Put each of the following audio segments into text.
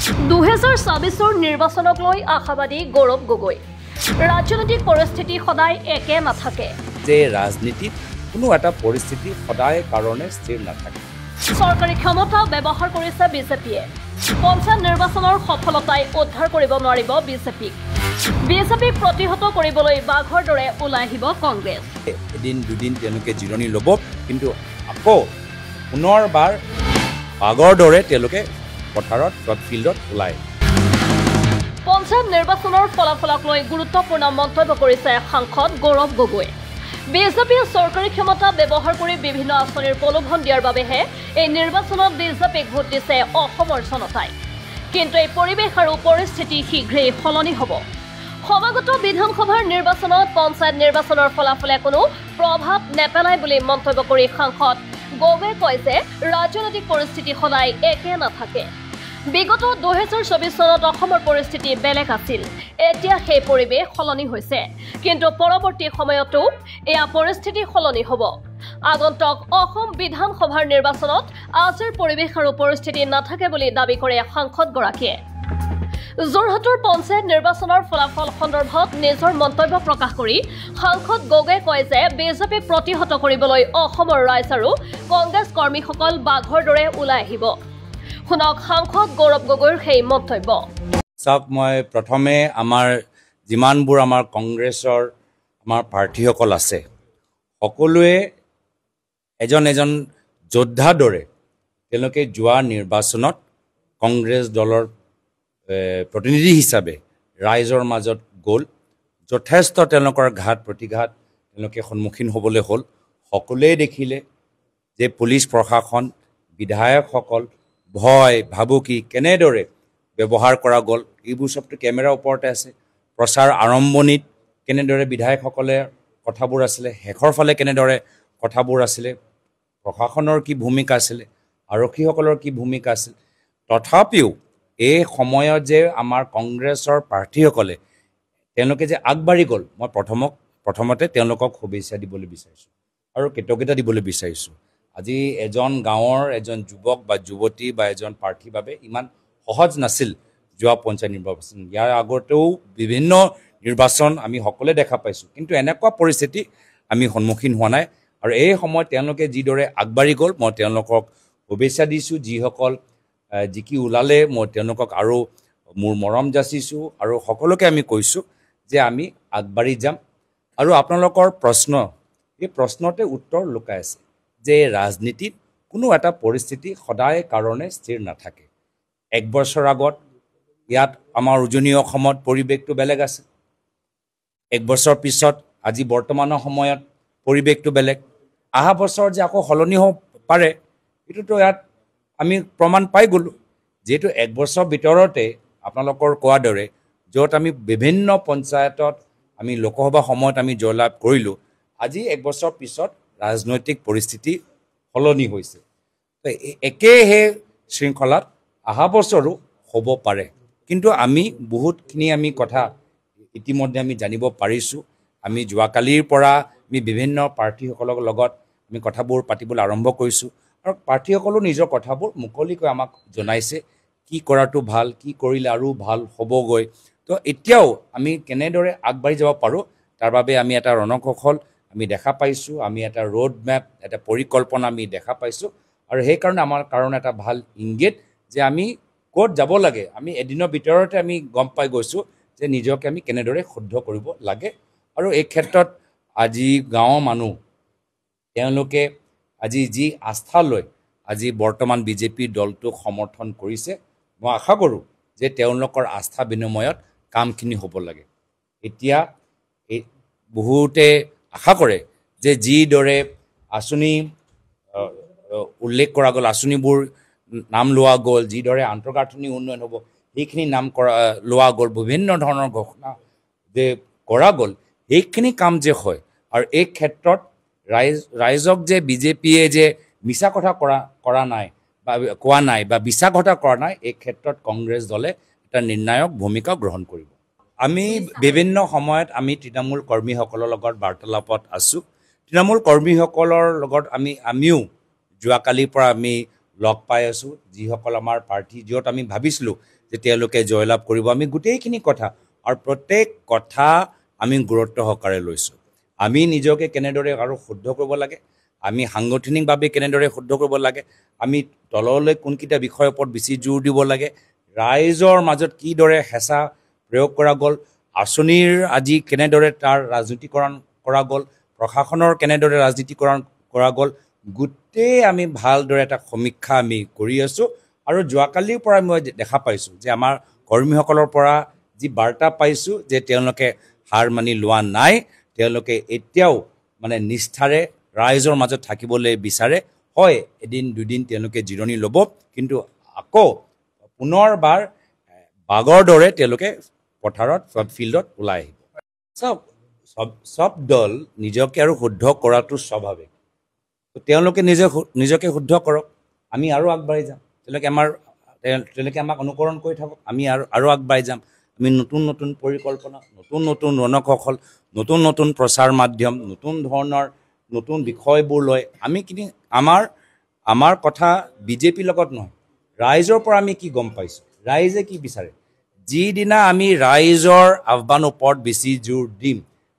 2024 নিৰ্বাচনক লৈ আশাবাদী গৌৰৱ গগৈ ৰাজনৈতিক পৰিস্থিতি সদায় একে নাথাকে যে ৰাজনীতিত কোনো এটা পৰিস্থিতি সদায় কাৰণে স্থিৰ নাথাকে চৰকাৰী ক্ষমতা ব্যৱহাৰ কৰিছে বিজেপিয়ে পঞ্চায়ত নিৰ্বাচনৰ সফলতাই উদ্ধাৰ কৰিব নোৱাৰিব বিজেপিক বিজেপিক প্ৰতিহত কৰিবলৈ বাঘৰ দৰে ওলাই আহিব কংগ্ৰেছ এদিন দুদিন তেওঁলোকে জিৰণি ল'ব কিন্তু আকৌ পুনৰবাৰ বাঘৰ দৰে তেওঁলোকে পথাৰত ফিল্ডত ওলাই পঞ্চায়ত নিৰ্বাচনৰ ফলাফলক লৈ গুৰুত্বপূৰ্ণ মন্তব্য কৰিছে সাংসদ গৌৰৱ গগৈ বিজেপিয়ে চৰকাৰী ক্ষমতা ব্যৱহাৰ কৰি বিভিন্ন আঁচনিৰ প্ৰলোভন দিয়াৰ বাবেহে এই নিৰ্বাচনত বিজেপিক ভোট দিছে অসমৰ জনতাই কিন্তু এই পৰিৱেশ আৰু পৰিস্থিতি শীঘ্ৰেই সলনি হ'ব সমাগত বিধানসভাৰ নিৰ্বাচনত পঞ্চায়ত নিৰ্বাচনৰ ফলাফলে কোনো প্ৰভাৱ নেপেলায় বুলি মন্তব্য কৰি সাংসদ গগৈয়ে কয় যে ৰাজনৈতিক পৰিস্থিতি সদায় একে নাথাকে বিগত 2024 চনত অসমৰ পৰিস্থিতি বেলেগ আছিল এতিয়া সেই পৰিৱেশ সলনি হৈছে কিন্তু পৰৱৰ্তী সময়তো এয়া পৰিস্থিতি সলনি হ'ব আগন্তুক অসম বিধানসভাৰ নিৰ্বাচনত আজিৰ পৰিৱেশ আৰু পৰিস্থিতি নাথাকে বুলি দাবী কৰে সাংসদগৰাকীয়ে যোৰহাটৰ পঞ্চায়ত নিৰ্বাচনৰ ফলাফল সন্দৰ্ভত নিজৰ মন্তব্য প্ৰকাশ কৰি সাংসদ গগৈয়ে কয় যে বিজেপিক প্ৰতিহত কৰিবলৈ অসমৰ ৰাইজ আৰু কংগ্ৰেছ কৰ্মীসকল বাঘৰ দৰে ওলাই আহিব শুনক সাংসদ গৌৰৱ গগৈৰ সেই মন্তব্য চাওক মই প্ৰথমে আমাৰ যিমানবোৰ আমাৰ কংগ্ৰেছৰ আমাৰ প্ৰাৰ্থীসকল আছে সকলোৱে এজন এজন যোদ্ধাৰ দৰে তেওঁলোকে যোৱা নিৰ্বাচনত কংগ্ৰেছ দলৰ প্ৰতিনিধি হিচাপে ৰাইজৰ মাজত গ'ল যথেষ্ট তেওঁলোকৰ ঘাত প্ৰতিঘাত তেওঁলোকে সন্মুখীন হ'বলৈ হ'ল সকলোৱে দেখিলে যে পুলিচ প্ৰশাসন বিধায়কসকল ভয় ভাবুকি কেনেদৰে ব্যৱহাৰ কৰা গ'ল এইবোৰ সবটো কেমেৰাৰ ওপৰতে আছে প্ৰচাৰ আৰম্ভণিত কেনেদৰে বিধায়কসকলে কথাবোৰ আছিলে শেষৰ ফালে কেনেদৰে কথাবোৰ আছিলে প্ৰশাসনৰ কি ভূমিকা আছিলে আৰক্ষীসকলৰ কি ভূমিকা আছিল তথাপিও এই সময়ত যে আমাৰ কংগ্ৰেছৰ প্ৰাৰ্থীসকলে তেওঁলোকে যে আগবাঢ়ি গ'ল মই প্ৰথমতে তেওঁলোকক শুভেচ্ছা দিবলৈ বিচাৰিছোঁ আৰু কৃতজ্ঞতা দিবলৈ বিচাৰিছোঁ আজি এজন গাঁৱৰ এজন যুৱক বা যুৱতী বা এজন প্ৰাৰ্থীৰ বাবে ইমান সহজ নাছিল যোৱা পঞ্চায়ত নিৰ্বাচন ইয়াৰ আগতেও বিভিন্ন নিৰ্বাচন আমি সকলোৱে দেখা পাইছোঁ কিন্তু এনেকুৱা পৰিস্থিতি আমি সন্মুখীন হোৱা নাই আৰু এই সময়ত তেওঁলোকে যিদৰে আগবাঢ়ি গ'ল মই তেওঁলোকক শুভেচ্ছা দিছোঁ যিসকল জিকি ওলালে মই তেওঁলোকক আৰু মোৰ মৰম যাচিছোঁ আৰু সকলোকে আমি কৈছোঁ যে আমি আগবাঢ়ি যাম আৰু আপোনালোকৰ প্ৰশ্ন এই প্ৰশ্নতে উত্তৰ লুকাই আছে যে ৰাজনীতিত কোনো এটা পৰিস্থিতি সদায় কাৰণে স্থিৰ নাথাকে এক বছৰ আগত ইয়াত আমাৰ উজনি অসমত পৰিৱেশটো বেলেগ আছে এক বছৰ পিছত আজি বৰ্তমানৰ সময়ত পৰিৱেশটো বেলেগ অহা বছৰ যে আকৌ সলনি হ'ব পাৰে এইটোতো ইয়াত আমি প্ৰমাণ পাই গ'লোঁ যিহেতু এক বছৰ ভিতৰতে আপোনালোকৰ কোৱাৰ দৰে য'ত আমি বিভিন্ন পঞ্চায়তত আমি লোকসভা সময়ত আমি জয়লাভ কৰিলোঁ আজি এক বছৰ পিছত ৰাজনৈতিক পৰিস্থিতি সলনি হৈছে একেহে শৃংখলাত অহা বছৰো হ'ব পাৰে কিন্তু আমি বহুতখিনি আমি কথা ইতিমধ্যে আমি জানিব পাৰিছোঁ আমি যোৱাকালিৰ পৰা আমি বিভিন্ন প্ৰাৰ্থীসকলৰ লগত আমি কথাবোৰ পাতিবলৈ আৰম্ভ কৰিছোঁ আৰু প্ৰাৰ্থীসকলেও নিজৰ কথাবোৰ মুকলিকৈ আমাক জনাইছে কি কৰাটো ভাল কি কৰিলে আৰু ভাল হ'বগৈ তো এতিয়াও আমি কেনেদৰে আগবাঢ়ি যাব পাৰোঁ তাৰ বাবে আমি এটা ৰণকৌশল আমি দেখা পাইছোঁ আমি এটা ৰোড মেপ এটা পৰিকল্পনা আমি দেখা পাইছোঁ আৰু সেইকাৰণে আমাৰ কাৰণে এটা ভাল ইংগিত যে আমি ক'ত যাব লাগে আমি এদিনৰ ভিতৰতে আমি গম পাই গৈছোঁ যে নিজকে আমি কেনেদৰে শুদ্ধ কৰিব লাগে আৰু এই ক্ষেত্ৰত আজি গাঁৱৰ মানুহ তেওঁলোকে আজি যি আস্থা লৈ আজি বৰ্তমান বিজেপি দলটোক সমৰ্থন কৰিছে মই আশা কৰোঁ যে তেওঁলোকৰ আস্থা বিনিময়ত কামখিনি হ'ব লাগে এতিয়া এই বহুতে আশা কৰে যে যিদৰে আঁচনি উল্লেখ কৰা গ'ল আঁচনিবোৰ নাম লোৱা গ'ল যিদৰে আন্তঃগাঁথনি উন্নয়ন হ'ব সেইখিনি নাম লোৱা গ'ল বিভিন্ন ধৰণৰ ঘোষণা যে কৰা গ'ল সেইখিনি কাম যে হয় আৰু এই ক্ষেত্ৰত ৰাইজক যে বিজেপিয়ে যে মিছা কথা কৰা নাই বা কোৱা নাই বা বিশ্বাস কথা কৰা নাই এই ক্ষেত্ৰত কংগ্ৰেছ দলে এটা নিৰ্ণায়ক ভূমিকা গ্ৰহণ কৰিব আমি বিভিন্ন সময়ত আমি তৃণমূল কৰ্মীসকলৰ লগত বাৰ্তালাপত আছোঁ তৃণমূল কৰ্মীসকলৰ লগত আমিও যোৱাকালিৰ পৰা আমি লগ পাই আছোঁ যিসকল আমাৰ প্ৰাৰ্থী য'ত আমি ভাবিছিলোঁ যে তেওঁলোকে জয়লাভ কৰিব আমি গোটেইখিনি কথা আৰু প্ৰত্যেক কথা আমি গুৰুত্ব সহকাৰে লৈছোঁ আমি নিজকে কেনেদৰে আৰু শুদ্ধ কৰিব লাগে আমি সাংগঠনিকভাৱে কেনেদৰে শুদ্ধ কৰিব লাগে আমি তললৈ কোনকেইটা বিষয়ৰ ওপৰত বেছি জোৰ দিব লাগে ৰাইজৰ মাজত কিদৰে হেঁচা প্ৰয়োগ কৰা গ'ল আঁচনিৰ আজি কেনেদৰে তাৰ ৰাজনীতিকৰণ কৰা গ'ল প্ৰশাসনৰ কেনেদৰে ৰাজনীতিকৰণ কৰা গ'ল গোটেই আমি ভালদৰে এটা সমীক্ষা আমি কৰি আছোঁ আৰু যোৱাকালিৰ পৰা মই দেখা পাইছোঁ যে আমাৰ কৰ্মীসকলৰ পৰা যি বাৰ্তা পাইছোঁ যে তেওঁলোকে হাৰ মানি লোৱা নাই তেওঁলোকে এতিয়াও মানে নিষ্ঠাৰে ৰাইজৰ মাজত থাকিবলৈ বিচাৰে হয় এদিন দুদিন তেওঁলোকে জিৰণি ল'ব কিন্তু আকৌ পুনৰবাৰ বাগৰ দৰে তেওঁলোকে পথাৰত ফিল্ডত ওলাই আহিব সব দল নিজকে আৰু শুদ্ধ কৰাটো স্বাভাৱিক তেওঁলোকে নিজকে শুদ্ধ কৰক আমি আৰু আগবাঢ়ি যাম তেওঁলোকে আমাক অনুকৰণ কৰি থাকক আমি আৰু আগবাঢ়ি যাম আমি নতুন নতুন পৰিকল্পনা নতুন নতুন ৰণকৌশল নতুন নতুন প্ৰচাৰ মাধ্যম নতুন ধৰণৰ নতুন বিষয়বোৰ লৈ আমি আমাৰ কথা বিজেপিৰ লগত নহয় ৰাইজৰ পৰা আমি কি গম পাইছোঁ ৰাইজে কি বিচাৰে যিদিনা আমি ৰাইজৰ আহ্বানৰ ওপৰত বেছি জোৰ দিম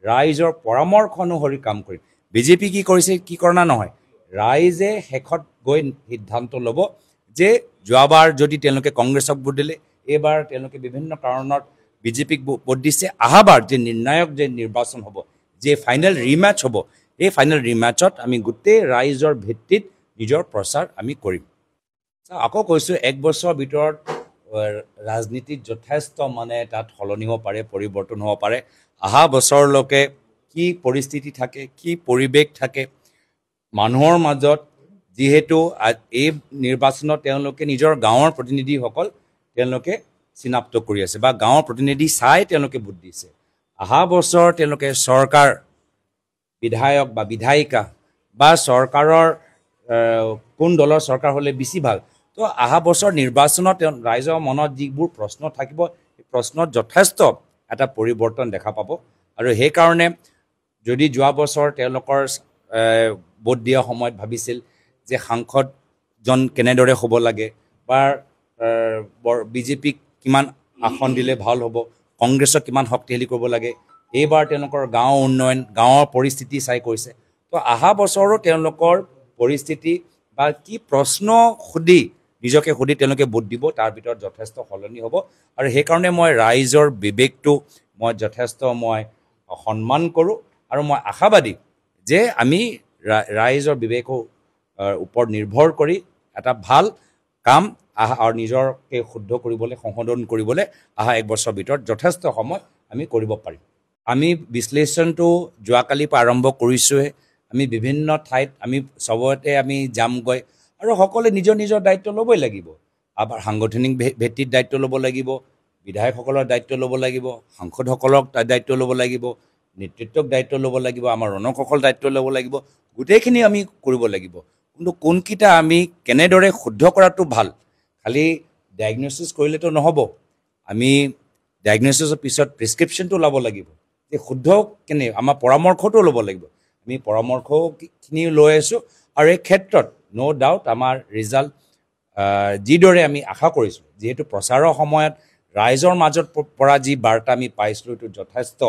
ৰাইজৰ পৰামৰ্শ অনুসৰি কাম কৰিম বিজেপি কি কৰিছে কি কৰা নহয় ৰাইজে শেষত গৈ সিদ্ধান্ত ল'ব যে যোৱাবাৰ যদি তেওঁলোকে কংগ্ৰেছক ভোট দিলে এইবাৰ তেওঁলোকে বিভিন্ন কাৰণত বিজেপিক ভোট দিছে অহাবাৰ যে নিৰ্ণায়ক যে নিৰ্বাচন হ'ব যে ফাইনেল ৰিমেচ হ'ব এই ফাইনেল ৰিমেচত আমি গোটেই ৰাইজৰ ভিত্তিত নিজৰ প্ৰচাৰ আমি কৰিম আকৌ কৈছোঁ এক বছৰৰ ভিতৰত ৰাজনীতিত যথেষ্ট মানে তাত সলনি হ'ব পাৰে পৰিৱৰ্তন হ'ব পাৰে অহা বছৰলৈকে কি পৰিস্থিতি থাকে কি পৰিৱেশ থাকে মানুহৰ মাজত যিহেতু এই নিৰ্বাচনত তেওঁলোকে নিজৰ গাঁৱৰ প্ৰতিনিধিসকল তেওঁলোকে চিনাক্ত কৰি আছে বা গাঁৱৰ প্ৰতিনিধি চাই তেওঁলোকে ভোট দিছে অহা বছৰ তেওঁলোকে চৰকাৰ বিধায়ক বা বিধায়িকা বা চৰকাৰৰ কোন দলৰ চৰকাৰ হ'লে বেছি ভাল তো অহা বছৰ নিৰ্বাচনত ৰাইজৰ মনত যিবোৰ প্ৰশ্ন থাকিব সেই প্ৰশ্নত যথেষ্ট এটা পৰিৱৰ্তন দেখা পাব আৰু সেইকাৰণে যদি যোৱা বছৰ তেওঁলোকৰ ভোট দিয়া সময়ত ভাবিছিল যে সাংসদজন কেনেদৰে হ'ব লাগে বা বিজেপিক কিমান আসন দিলে ভাল হ'ব কংগ্ৰেছক কিমান শক্তিশালী কৰিব লাগে এইবাৰ তেওঁলোকৰ গাঁও উন্নয়ন গাঁৱৰ পৰিস্থিতি চাই কৰিছে তো অহা বছৰো তেওঁলোকৰ পৰিস্থিতি বা কি প্ৰশ্ন নিজকে সুধি তেওঁলোকে ভোট দিব তাৰ ভিতৰত যথেষ্ট সলনি হ'ব আৰু সেইকাৰণে মই ৰাইজৰ বিবেকটো মই যথেষ্ট মই সন্মান কৰোঁ আৰু মই আশাবাদী যে আমি ৰাইজৰ বিবেকৰ ওপৰত নিৰ্ভৰ কৰি এটা ভাল কাম আৰু নিজকে শুদ্ধ কৰিবলৈ সংশোধন কৰিবলৈ অহা এক বছৰৰ ভিতৰত যথেষ্ট সময় আমি কৰিব পাৰিম আমি বিশ্লেষণটো যোৱাকালিৰ পৰা আৰম্ভ কৰিছোঁহে আমি বিভিন্ন ঠাইত আমি চবতে আমি যামগৈ আৰু সকলোৱে নিজৰ নিজৰ দায়িত্ব ল'বই লাগিব আমাৰ সাংগঠনিক ভিত্তিত দায়িত্ব ল'ব লাগিব বিধায়কসকলৰ দায়িত্ব ল'ব লাগিব সাংসদসকলক দায়িত্ব ল'ব লাগিব নেতৃত্বক দায়িত্ব ল'ব লাগিব আমাৰ ৰণকৌশল দায়িত্ব ল'ব লাগিব গোটেইখিনি আমি কৰিব লাগিব কিন্তু কোনকেইটা আমি কেনেদৰে শুদ্ধ কৰাটো ভাল খালি ডায়েগন'চিছ কৰিলেতো নহ'ব আমি ডায়েগন'চিছৰ পিছত প্ৰেছক্ৰিপশ্যনটো ল'ব লাগিব যে শুদ্ধ কেনে আমাৰ পৰামৰ্শটো ল'ব লাগিব আমি পৰামৰ্শখিনি লৈ আছোঁ আৰু এই ক্ষেত্ৰত ন' ডাউট আমাৰ ৰিজাল্ট যিদৰে আমি আশা কৰিছোঁ যিহেতু প্ৰচাৰৰ সময়ত ৰাইজৰ মাজত পৰা যি বাৰ্তা আমি পাইছিলোঁ এইটো যথেষ্ট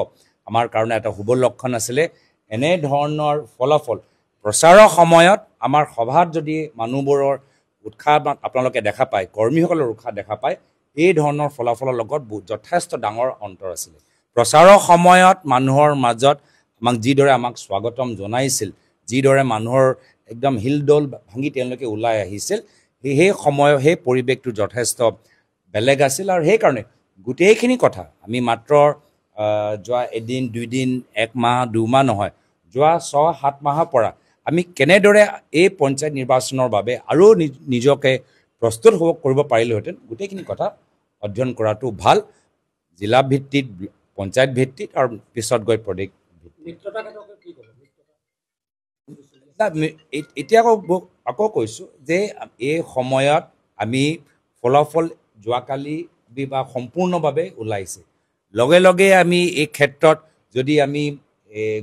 আমাৰ কাৰণে এটা শুভ লক্ষণ আছিলে এনেধৰণৰ ফলাফল প্ৰচাৰৰ সময়ত আমাৰ সভাত যদি মানুহবোৰৰ উৎসাহ আপোনালোকে দেখা পায় কৰ্মীসকলৰ উৎসাহ দেখা পায় এই ধৰণৰ ফলাফলৰ লগত যথেষ্ট ডাঙৰ অন্তৰ আছিলে প্ৰচাৰৰ সময়ত মানুহৰ মাজত যিদৰে আমাক স্বাগতম জনাইছিল যিদৰে মানুহৰ একদম হিলদোল ভাঙি তেওঁলোকে ওলাই আহিছিল সেই সেই পৰিৱেশটো যথেষ্ট বেলেগ আছিল আৰু সেইকাৰণে গোটেইখিনি কথা আমি মাত্ৰ যোৱা এদিন দুইদিন এক মাহ দুমাহ নহয় যোৱা 6-7 মাহৰ পৰা আমি কেনেদৰে এই পঞ্চায়ত নিৰ্বাচনৰ বাবে আৰু নিজকে প্ৰস্তুত কৰিব পাৰিলোহেঁতেন গোটেইখিনি কথা অধ্যয়ন কৰাটো ভাল জিলা ভিত্তিত পঞ্চায়ত ভিত্তিত আৰু পিছত গৈ প্ৰদেশ এতিয়া আকৌ কৈছোঁ যে এই সময়ত আমি ফলাফল যোৱাকালি বা সম্পূৰ্ণভাৱে ওলাইছে লগে লগে আমি এই ক্ষেত্ৰত যদি আমি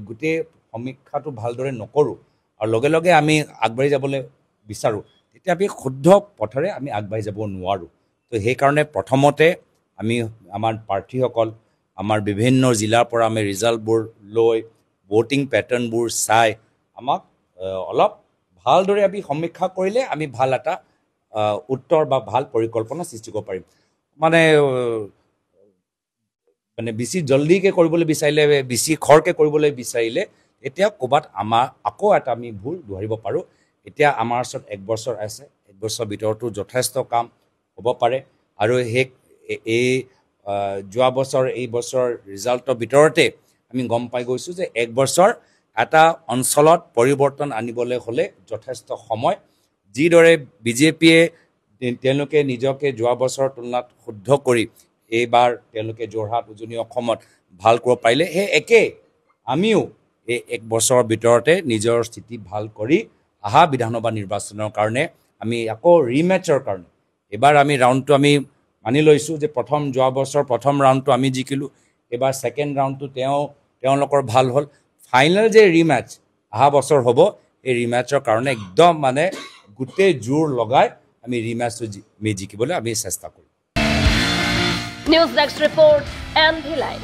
গোটেই সমীক্ষাটো ভালদৰে নকৰোঁ আৰু লগে লগে আমি আগবাঢ়ি যাবলৈ বিচাৰোঁ তেতিয়া আমি শুদ্ধ পথেৰে আমি আগবাঢ়ি যাব নোৱাৰোঁ তো তো সেইকাৰণে প্ৰথমতে আমি আমাৰ প্ৰাৰ্থীসকল আমাৰ বিভিন্ন জিলাৰ পৰা আমি ৰিজাল্টবোৰ লৈ ভোটিং পেটাৰ্ণবোৰ চাই আমাক অলপ ভালদৰে আমি সমীক্ষা কৰিলে আমি ভাল এটা উত্তৰ বা ভাল পৰিকল্পনা সৃষ্টি কৰিব পাৰিম মানে বেছি জলদিকৈ কৰিবলৈ বিচাৰিলে বেছি খৰকৈ কৰিবলৈ বিচাৰিলে এতিয়া ক'ৰবাত আমাৰ আকৌ এটা আমি ভুল ধৰিব পাৰোঁ এতিয়া আমাৰ ওচৰত 1 বছৰ আছে 1 বছৰৰ ভিতৰতো যথেষ্ট কাম হ'ব পাৰে আৰু এই যোৱা বছৰ এই বছৰ ৰিজাল্টৰ ভিতৰতে আমি গম পাই গৈছোঁ যে 1 বছৰ এটা অঞ্চলত পৰিৱৰ্তন আনিবলৈ হ'লে যথেষ্ট সময় যিদৰে বিজেপিয়ে তেওঁলোকে নিজকে যোৱা বছৰৰ তুলনাত শুদ্ধ কৰি এইবাৰ তেওঁলোকে যোৰহাট উজনি অসমত ভাল কৰিব পাৰিলে সেই একে আমিও এই 1 বছৰৰ ভিতৰতে নিজৰ স্থিতি ভাল কৰি আহা বিধানসভা নিৰ্বাচনৰ কাৰণে আমি আকৌ ৰিমেটচৰ কাৰণে এবাৰ আমি ৰাউণ্ডটো আমি মানি লৈছোঁ যে যোৱা বছৰ প্ৰথম ৰাউণ্ডটো আমি জিকিলোঁ এবাৰ ছেকেণ্ড ৰাউণ্ডটো তেওঁলোকৰ ভাল হ'ল ফাইনেল যে ৰিমেটচ আহা বছৰ হ'ব এই ৰিমেটচৰ কাৰণে একদম মানে গোটেই জোৰ লগাই আমি ৰিমেটচটো জিকিবলৈ আমি চেষ্টা কৰিম news desk report NV live